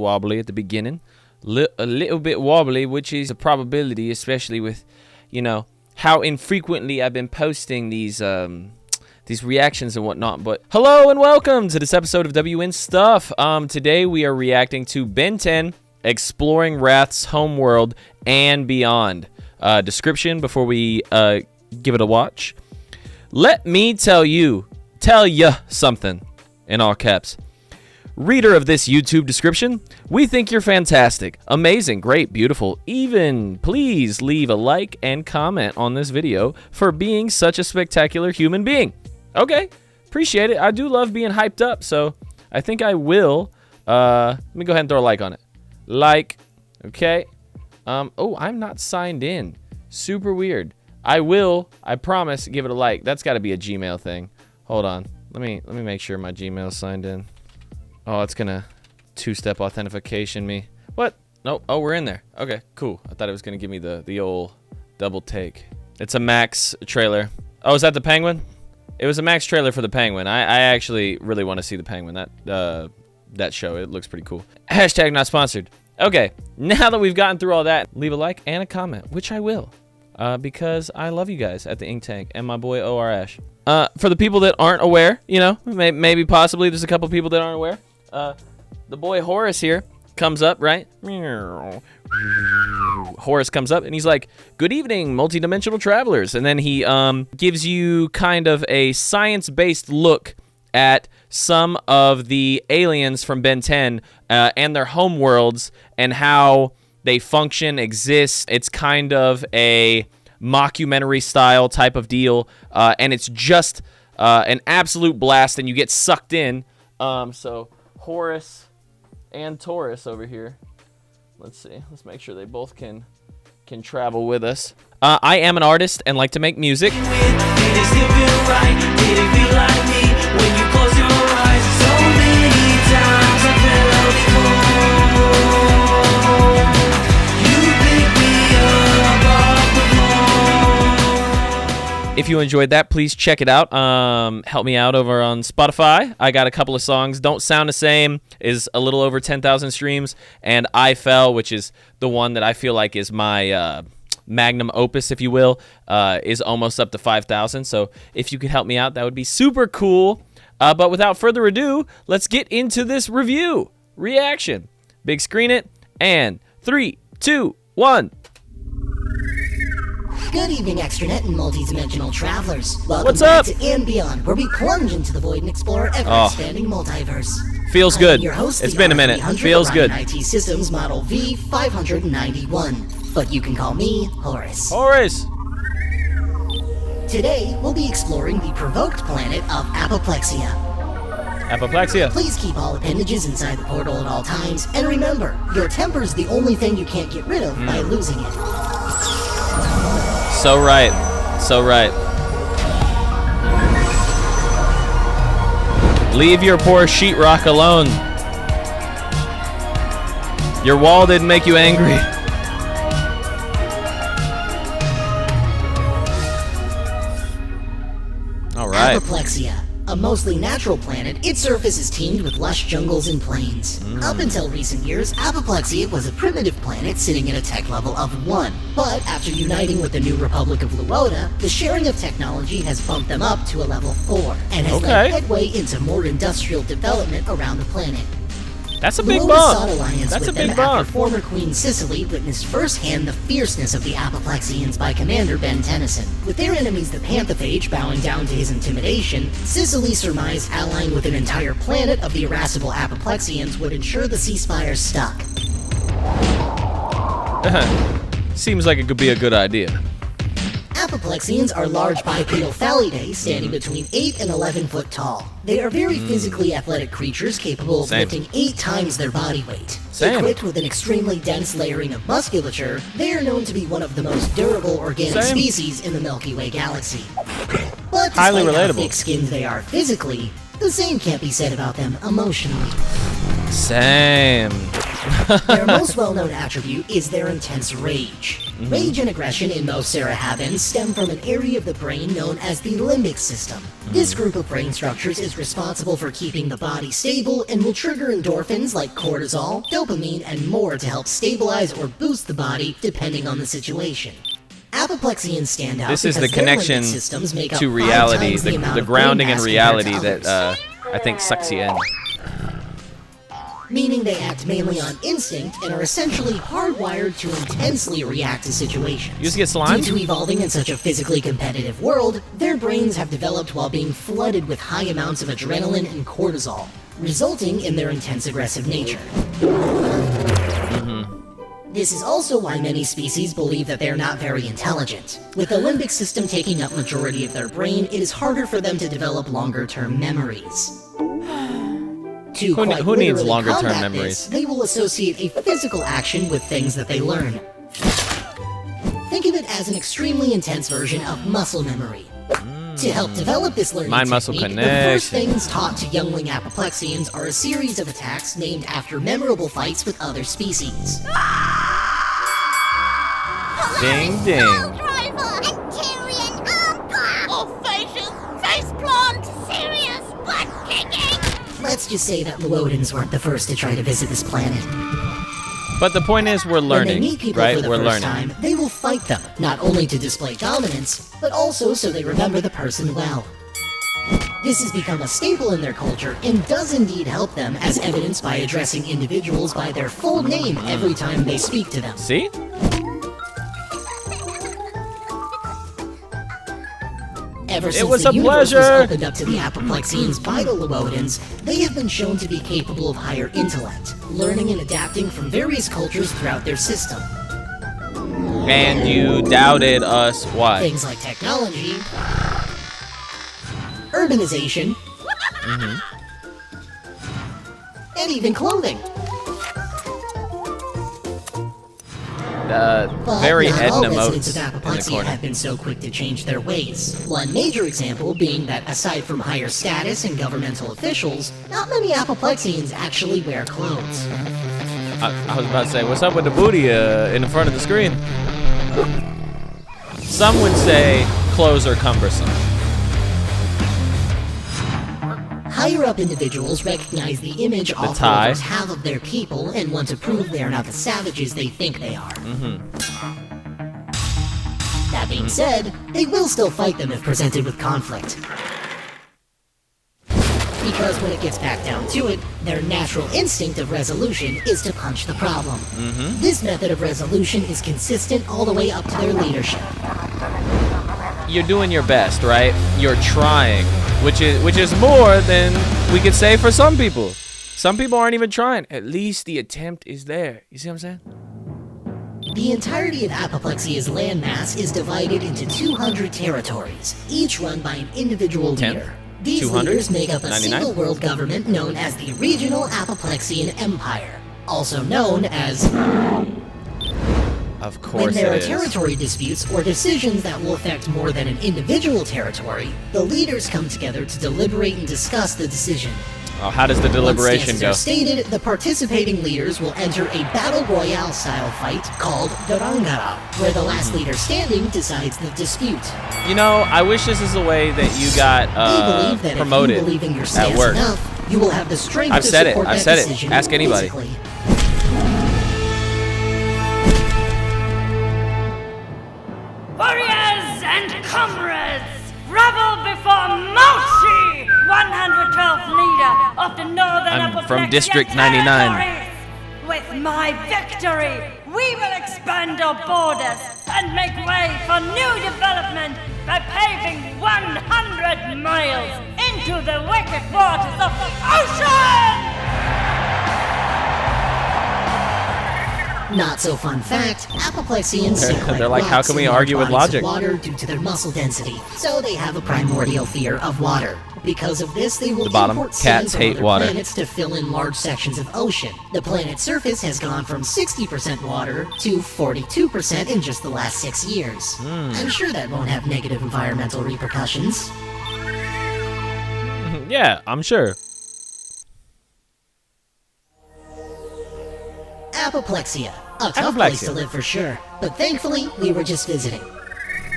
wobbly at the beginning. A little bit wobbly, which is a probability, especially with, you know, how infrequently I've been posting these reactions and whatnot. But hello and welcome to this episode of WN Stuff. Today we are reacting to Ben 10, Exploring Rath's Homeworld and Beyond. Description before we give it a watch. Let me tell ya something, in all caps. Reader of this YouTube description, we think you're fantastic, amazing, great, beautiful, even. Please leave a like and comment on this video for being such a spectacular human being. Okay, appreciate it. I do love being hyped up, so I think I will. Let me go ahead and throw a like on it. Like, okay. Oh, I'm not signed in. Super weird. I will, I promise, give it a like. That's got to be a Gmail thing. Hold on. Let me make sure my Gmail's signed in. Oh, it's gonna two-step authentication me. What? No. Oh, we're in there. Okay, cool. I thought it was gonna give me the old double take. It's a Max trailer. Oh, is that the Penguin? It was a Max trailer for the Penguin. I actually really want to see the Penguin. That show. It looks pretty cool. Hashtag not sponsored. Okay, now that we've gotten through all that, leave a like and a comment, which I will, because I love you guys at the Ink Tank and my boy O.R. Ash. For the people that aren't aware, you know, maybe possibly there's a couple people that aren't aware. The boy Horace here comes up, right? Horace comes up and he's like, "Good evening, multidimensional travelers." And then he gives you kind of a science-based look at some of the aliens from Ben 10 and their homeworlds and how they function, exist. It's kind of a mockumentary style type of deal, and it's just an absolute blast, and you get sucked in. So Horace and Taurus over here. Let's see. Let's make sure they both can travel with us. I am an artist and like to make music. If you enjoyed that, please check it out. Help me out over on Spotify. I got a couple of songs. Don't Sound the Same is a little over 10,000 streams. And I Fell, which is the one that I feel like is my magnum opus, if you will, is almost up to 5,000. So if you could help me out, that would be super cool. But without further ado, let's get into this review. Reaction. Big screen it. And 3, 2, 1. Good evening, extranet and multi-dimensional travelers. Welcome What's back up? to And Beyond, where we plunge into the void and explore ever-expanding multiverse. Feels I'm good. your host, It's the been a minute. R300 Feels good. IT Systems Model V591, but you can call me Horace. Horace. Today, we'll be exploring the provoked planet of Apoplexia. Apoplexia. Please keep all appendages inside the portal at all times, and remember, your temper's the only thing you can't get rid of by losing it. So right. So right. Leave your poor sheetrock alone. Your wall didn't make you angry. All right. Apoplexia, a mostly natural planet, its surface is teemed with lush jungles and plains. Up until recent years, Apoplexia was a primitive planet sitting at a tech level of 1. But after uniting with the new Republic of Luoda, the sharing of technology has bumped them up to a level 4, and has led headway into more industrial development around the planet. That's a big Luoda bump. sought alliance That's with a big them bump. after former Queen Sicily witnessed firsthand the fierceness of the Apoplexians by Commander Ben Tennyson. With their enemies the Panthephage bowing down to his intimidation, Sicily surmised allying with an entire planet of the irascible Apoplexians would ensure the ceasefire stuck. Seems like it could be a good idea. Apoplexians are large bipedal Thalidae standing between 8 and 11 foot tall. They are very physically athletic creatures capable of lifting 8 times their body weight. Equipped with an extremely dense layering of musculature, they are known to be one of the most durable organic species in the Milky Way galaxy. But despite how thick-skinned they are physically, the same can't be said about them emotionally. Same. Their most well-known attribute is their intense rage. Rage and aggression in most Sarahabans stem from an area of the brain known as the limbic system. This group of brain structures is responsible for keeping the body stable and will trigger endorphins like cortisol, dopamine, and more to help stabilize or boost the body depending on the situation. Apoplexians stand out. This is the because their connection limbic systems make up to 5 reality, times the amount the of brain grounding in mass reality compared to that others. I think sucks you in. Meaning they act mainly on instinct and are essentially hardwired to intensely react to situations. You just get slimed? Due to evolving in such a physically competitive world, their brains have developed while being flooded with high amounts of adrenaline and cortisol, resulting in their intense aggressive nature. This is also why many species believe that they are not very intelligent. With the limbic system taking up majority of their brain, it is harder for them to develop longer-term memories. Who needs longer-term memories? They will associate a physical action with things that they learn. Think of it as an extremely intense version of muscle memory. To help develop this learning Mind-muscle technique, the connection. first things taught to youngling apoplexians are a series of attacks named after memorable fights with other species. Ding ding. Driver and Tyrian Audacious face plant, serious butt kicking. Let's just say that Luodans weren't the first to try to visit this planet. But the point is, we're When they learning, meet people right? for the We're first learning. time, they will fight them, not only to display dominance, but also so they remember the person well. This has become a staple in their culture and does indeed help them, as evidenced by addressing individuals by their full name every time they speak to them. See? Ever since was the a universe pleasure. was opened up to the Apoplexians by the Luodans, they have been shown to be capable of higher intellect, learning and adapting from various cultures throughout their system. And you doubted us what? Things like technology, urbanization, and even clothing. But Very not Edna all motes residents of in the Apoplexia corner. have been so quick to change their ways. One major example being that aside from higher status and governmental officials, not many Apoplexians actually wear clothes. I was about to say, what's up with the booty in the front of the screen? Some would say clothes are cumbersome. Higher up individuals recognize the image all tie. followers have of their people and want to prove they are not the savages they think they are. That being said, they will still fight them if presented with conflict. Because when it gets back down to it, their natural instinct of resolution is to punch the problem. This method of resolution is consistent all the way up to their leadership. You're doing your best, right? You're trying, which is more than we could say for some people. Some people aren't even trying. At least the attempt is there. You see what I'm saying? The entirety of Apoplexia's landmass is divided into 200 territories, each run by an individual 10? leader. These 200? leaders make up a 99? single world government known as the Regional Apoplexian Empire, also known as... Of When course there it are is. territory disputes or decisions that will affect more than an individual territory, the leaders come together to deliberate and discuss the decision. Oh, how does the deliberation Once go? stances are stated, the participating leaders will enter a battle royale style fight called Darangara, where the last leader standing decides the dispute. You know, I wish this is the way that you got They believe that promoted if you believe in your at stance work. enough, you will have the strength I've to said it. support I've that said it. decision Ask anybody. physically. Warriors and comrades, revel before Mochi, 112th leader of the Northern I'm from Apoplexian District 99. Territories. With my victory, we will expand our borders and make way for new development by paving 100 miles into the wicked waters of the ocean! Not so fun fact, Apoplexians sink They're like like, how rocks can we in large argue with bodies of logic? water due to their muscle density, so they have a primordial fear of water. Because of this, they will The bottom, import sand cats from hate other water. planets to fill in large sections of ocean. The planet's surface has gone from 60% water to 42% in just the last 6 years. I'm sure that won't have negative environmental repercussions. Yeah, I'm sure. Apoplexia. A tough place to live for sure, but thankfully, we were just visiting.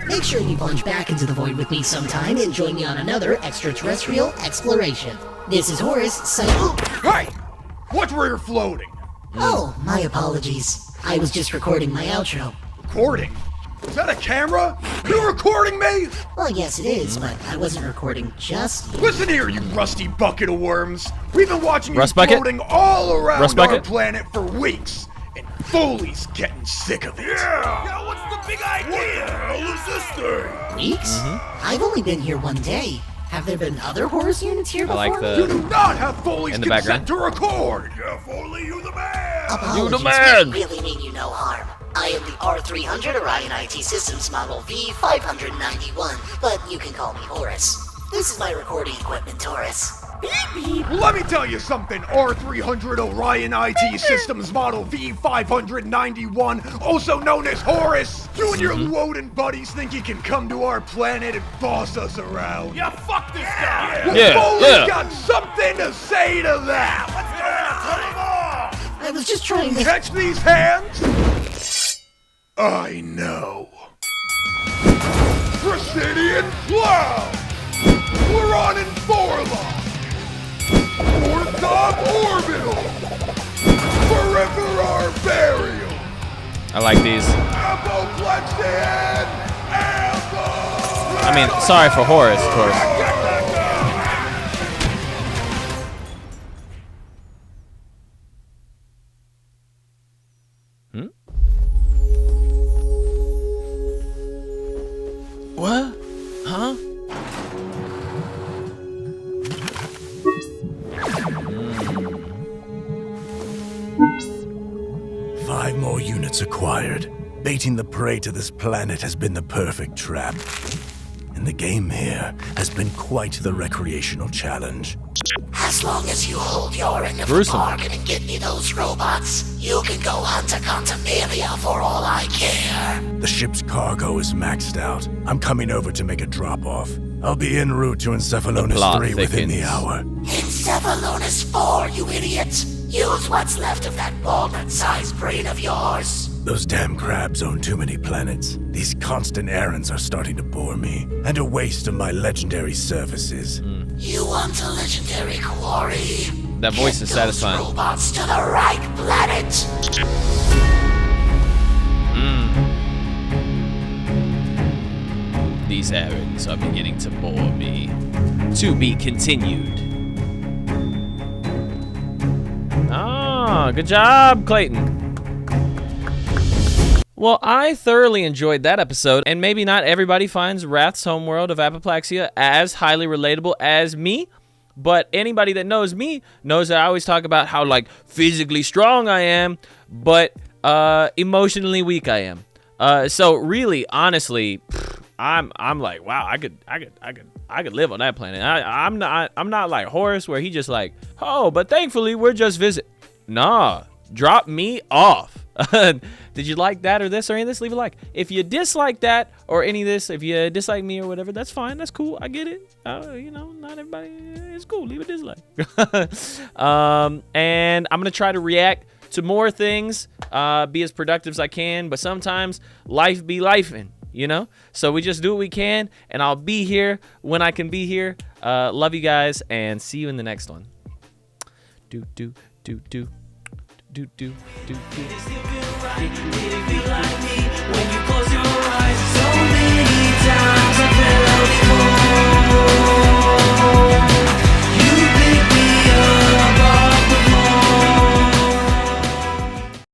Make sure you plunge back into the void with me sometime and join me on another extraterrestrial exploration. This is Horace, signing... Hey! Watch where you're floating! Oh, my apologies. I was just recording my outro. Recording? Is that a camera? You recording me? Well, yes it is, but I wasn't recording just you. Listen here, you rusty bucket of worms. We've been watching you Bucket? floating all around Rust our bucket? planet for weeks. And Foley's getting sick of it. Yeah, what's the big idea? What the hell is this thing? Weeks? I've only been here one day. Have there been other Horus units here before? I like the... You do not have Foley's In the consent background. to record! Yeah, Foley, you the man! Apologies, You the man! but really mean you no harm. I am the R300 Orion IT Systems Model V591, but you can call me Horus. This is my recording equipment, Horus. Well, let me tell you something, R300 Orion IT Systems Model V591, also known as Horus. You and your Woden buddies think you can come to our planet and boss us around. Yeah, fuck this guy. Well, Foley's got something to say to that. What's going on? I was just trying to... Catch these hands? I know. Presidian Cloud! We're on in Forlock! Orthog Orbital! Forever our burial! I like these. Apoplexian! I mean, sorry for Horace, of course. What? Huh? 5 more units acquired. Baiting the prey to this planet has been the perfect trap. And the game here has been quite the recreational challenge. As long as you hold your end of the Gruesome. bargain and get me those robots, you can go hunt a Contumelia for all I care. The ship's cargo is maxed out. I'm coming over to make a drop-off. I'll be en route to The Encephalonis plot 3 within the thickens. hour. Encephalonis 4, you idiot! Use what's left of that walnut-sized brain of yours. Those damn crabs own too many planets. These constant errands are starting to bore me, and a waste of my legendary services. You want a legendary quarry? That voice Get is those satisfying. robots to the right planet. These errands are beginning to bore me. To be continued. Ah, good job, Clayton. Well, I thoroughly enjoyed that episode, and maybe not everybody finds Rath's Homeworld of Apoplexia as highly relatable as me, but anybody that knows me knows that I always talk about how, like, physically strong I am, but emotionally weak I am. So really, honestly, I'm like, wow, I could live on that planet. I'm not like Horace, where he just like, oh, but thankfully we're just visit. Nah, drop me off. Did you like that or this or any of this? Leave a like. If you dislike that or any of this, if you dislike me or whatever, that's fine. That's cool. I get it. You know, not everybody. It's cool. Leave a dislike. And I'm gonna try to react to more things, be as productive as I can. But sometimes life be lifing, you know. So we just do what we can, and I'll be here when I can be here. Love you guys, and see you in the next one. Do. Do. Did it feel right? Did it feel like me when you close